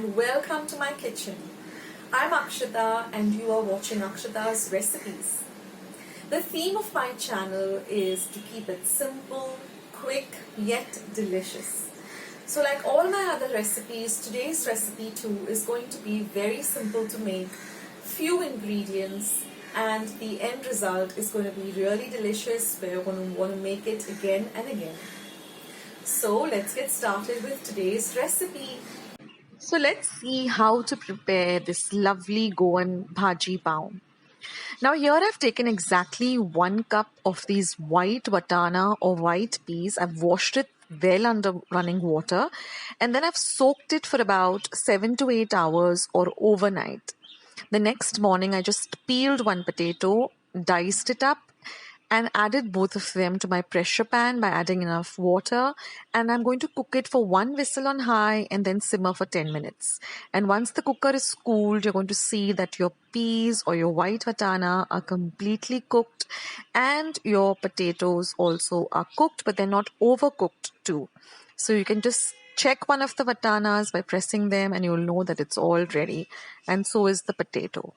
and welcome to my kitchen. I'm Akshita and you are watching Akshita's Recipes. The theme of my channel is to keep it simple, quick, yet delicious. So like all my other recipes, today's recipe too is going to be very simple to make, few ingredients, and the end result is going to be really delicious where you're going to want to make it again and again. So let's get started with today's recipe. So let's see how to prepare this lovely Goan Bhaji Pav. Now here I've taken exactly 1 cup of these white vatana or white peas. I've washed it well under running water and then I've soaked it for about 7 to 8 hours or overnight. The next morning I just peeled one potato, diced it up and added both of them to my pressure pan by adding enough water, and I'm going to cook it for 1 whistle on high and then simmer for 10 minutes. And once the cooker is cooled, you're going to see that your peas or your white vatana are completely cooked and your potatoes also are cooked, but they're not overcooked too. So you can just check one of the vatanas by pressing them and you'll know that it's all ready, and so is the potato.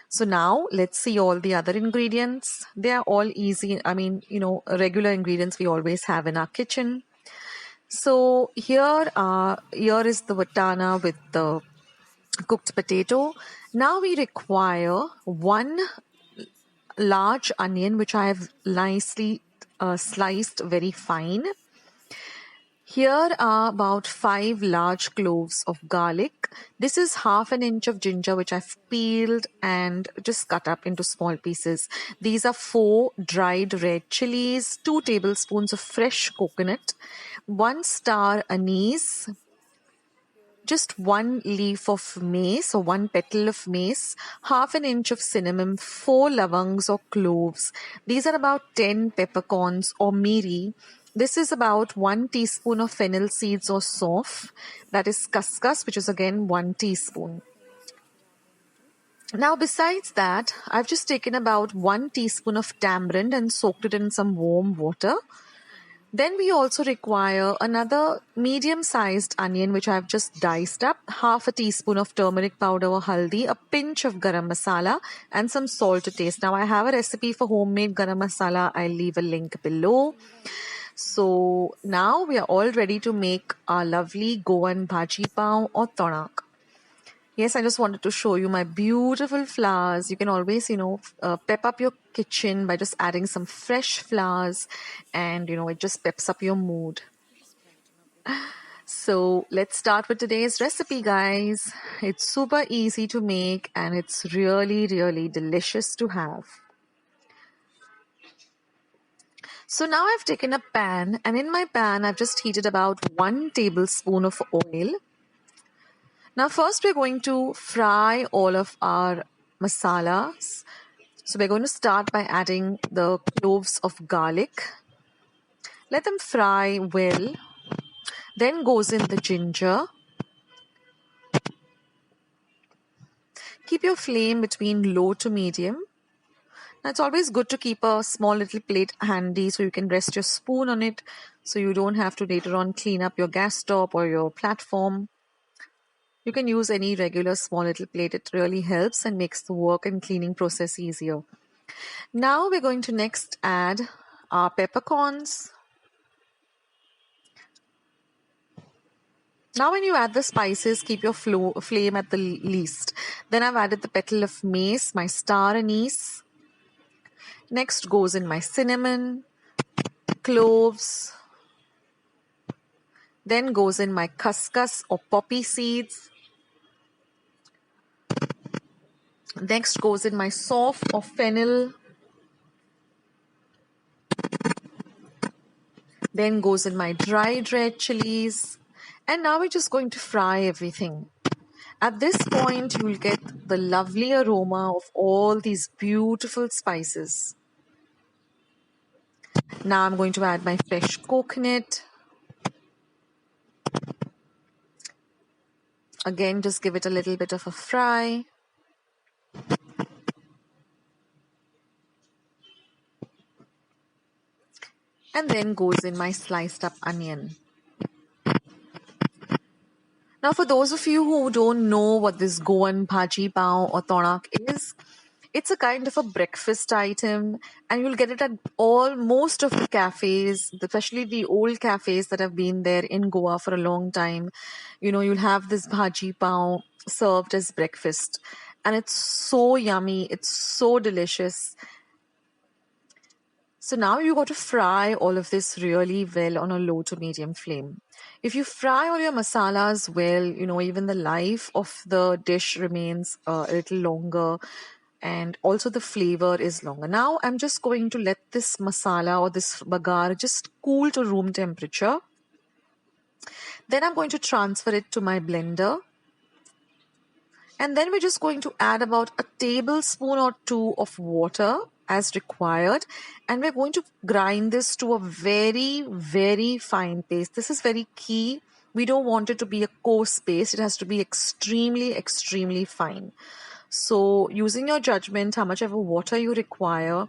So now let's see all the other ingredients. They are all easy. Regular ingredients we always have in our kitchen. So here is the vatana with the cooked potato. Now we require one large onion, which I have nicely sliced very fine. Here are about 5 large cloves of garlic. This is half an inch of ginger which I've peeled and just cut up into small pieces. These are 4 dried red chillies, 2 tablespoons of fresh coconut, 1 star anise, just 1 leaf of mace or 1 petal of mace, half an inch of cinnamon, 4 lavangs or cloves. These are about 10 peppercorns or miri. This is about 1 teaspoon of fennel seeds or saunf. That is khus, which is again 1 teaspoon. Now besides that, I've just taken about 1 teaspoon of tamarind and soaked it in some warm water. Then we also require another medium-sized onion which I've just diced up, half a teaspoon of turmeric powder or haldi, a pinch of garam masala and some salt to taste. Now I have a recipe for homemade garam masala. I'll leave a link below. So now we are all ready to make our lovely Goan Bhaji Pav or Tonak. Yes, I just wanted to show you my beautiful flowers. You can always, pep up your kitchen by just adding some fresh flowers and, it just peps up your mood. So let's start with today's recipe, guys. It's super easy to make and it's really, really delicious to have. So now I've taken a pan and in my pan I've just heated about 1 tablespoon of oil. Now first we're going to fry all of our masalas. So we're going to start by adding the cloves of garlic. Let them fry well. Then goes in the ginger. Keep your flame between low to medium. Now it's always good to keep a small little plate handy so you can rest your spoon on it so you don't have to later on clean up your gas stop or your platform. You can use any regular small little plate. It really helps and makes the work and cleaning process easier. Now we're going to next add our peppercorns. Now when you add the spices, keep your flame at the least. Then I've added the petal of mace, my star anise. Next goes in my cinnamon, cloves. Then goes in my khus or poppy seeds. Next goes in my saunf or fennel. Then goes in my dried red chillies. And now we're just going to fry everything. At this point, you will get the lovely aroma of all these beautiful spices. Now I'm going to add my fresh coconut. Again, just give it a little bit of a fry. And then goes in my sliced up onion. Now, for those of you who don't know what this Goan Bhaji Pav or Tonak is, it's a kind of a breakfast item, and you'll get it at most of the cafes, especially the old cafes that have been there in Goa for a long time. You'll have this Bhaji Pav served as breakfast, and it's so yummy, it's so delicious. So now you got to fry all of this really well on a low to medium flame. If you fry all your masalas well, even the life of the dish remains a little longer, and also the flavor is longer. Now I'm just going to let this masala or this bagar just cool to room temperature. Then I'm going to transfer it to my blender. And then we're just going to add about a tablespoon or two of water as required. And we're going to grind this to a very, very fine paste. This is very key. We don't want it to be a coarse paste. It has to be extremely, extremely fine. So using your judgment, how much ever water you require,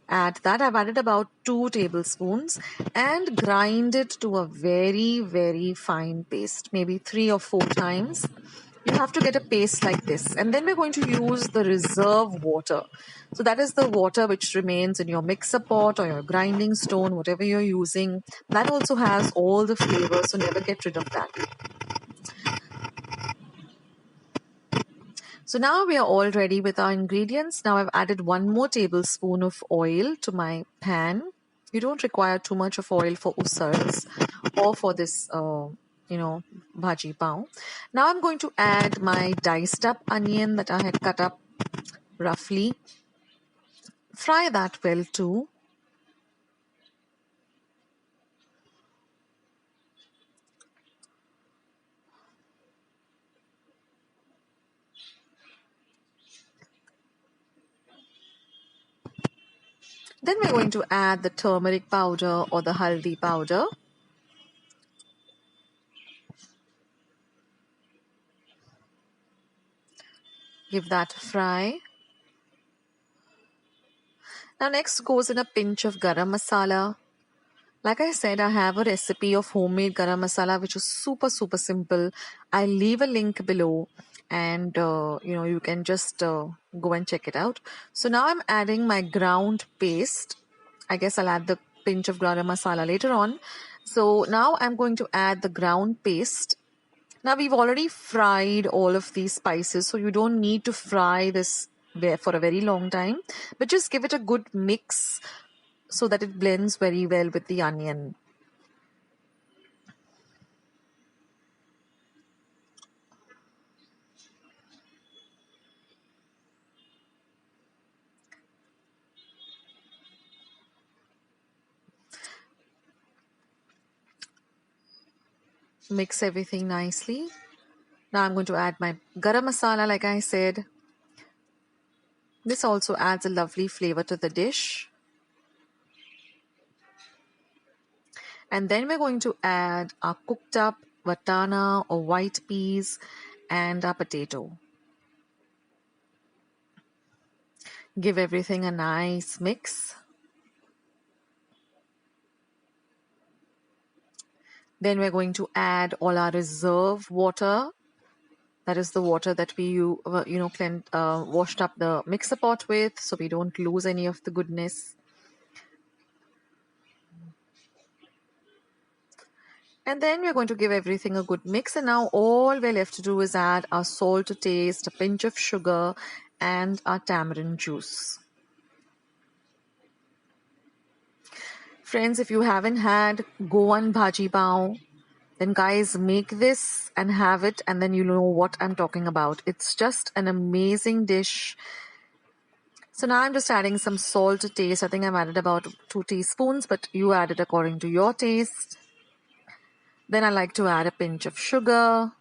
add that. I've added about 2 tablespoons and grind it to a very, very fine paste, maybe 3 or 4 times. You have to get a paste like this. And then we're going to use the reserve water. So that is the water which remains in your mixer pot or your grinding stone, whatever you're using. That also has all the flavors, so never get rid of that. So now we are all ready with our ingredients. Now I've added 1 more tablespoon of oil to my pan. You don't require too much of oil for usars or for this Bhaji Pav. Now I'm going to add my diced up onion that I had cut up roughly. Fry that well too. Then we're going to add the turmeric powder or the haldi powder. Give that a fry. Now next goes in a pinch of garam masala. Like I said, I have a recipe of homemade garam masala which is super, super simple. I'll leave a link below, and you can just go and check it out. So now I'm adding my ground paste. I guess I'll add the pinch of garam masala later on. So now I'm going to add the ground paste. Now we've already fried all of these spices, so you don't need to fry this for a very long time, but just give it a good mix so that it blends very well with the onion. Mix everything nicely. Now I'm going to add my garam masala, like I said. This also adds a lovely flavor to the dish. And then we're going to add our cooked up vatana or white peas and our potato. Give everything a nice mix. Then we're going to add all our reserve water. That is the water that we washed up the mixer pot with, so we don't lose any of the goodness. And then we're going to give everything a good mix. And now all we're left to do is add our salt to taste, a pinch of sugar, and our tamarind juice. Friends, if you haven't had Goan Bhaji Pav, then guys, make this and have it, and then you know what I'm talking about. It's just an amazing dish. So now I'm just adding some salt to taste. I think I've added about 2 teaspoons, but you add it according to your taste. Then I like to add a pinch of sugar.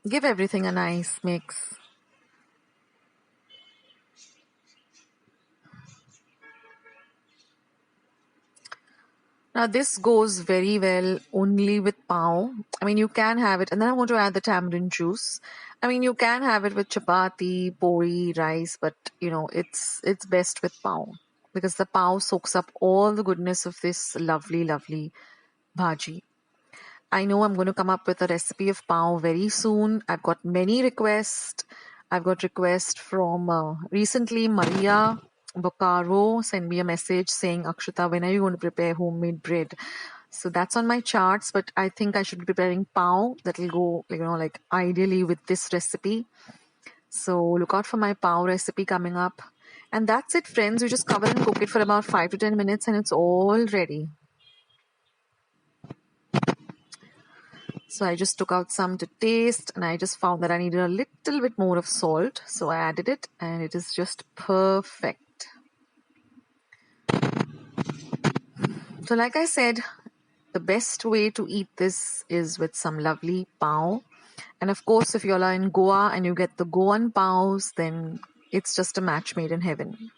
Give everything a nice mix. Now this goes very well only with pav. I mean, you can have it, and then I'm going to add the tamarind juice. I mean, you can have it with chapati, puri, rice, but it's best with pav because the pav soaks up all the goodness of this lovely, lovely bhaji. I know I'm going to come up with a recipe of pav very soon. I've got many requests. I've got requests from recently Maria Bocaro sent me a message saying, Akshita, when are you going to prepare homemade bread? So that's on my charts, but I think I should be preparing pav that will go, like ideally with this recipe. So look out for my pav recipe coming up. And that's it, friends. You just cover and cook it for about 5 to 10 minutes and it's all ready. So I just took out some to taste and I just found that I needed a little bit more of salt. So I added it and it is just perfect. So like I said, the best way to eat this is with some lovely pav. And of course, if you all are in Goa and you get the Goan pavs, then it's just a match made in heaven.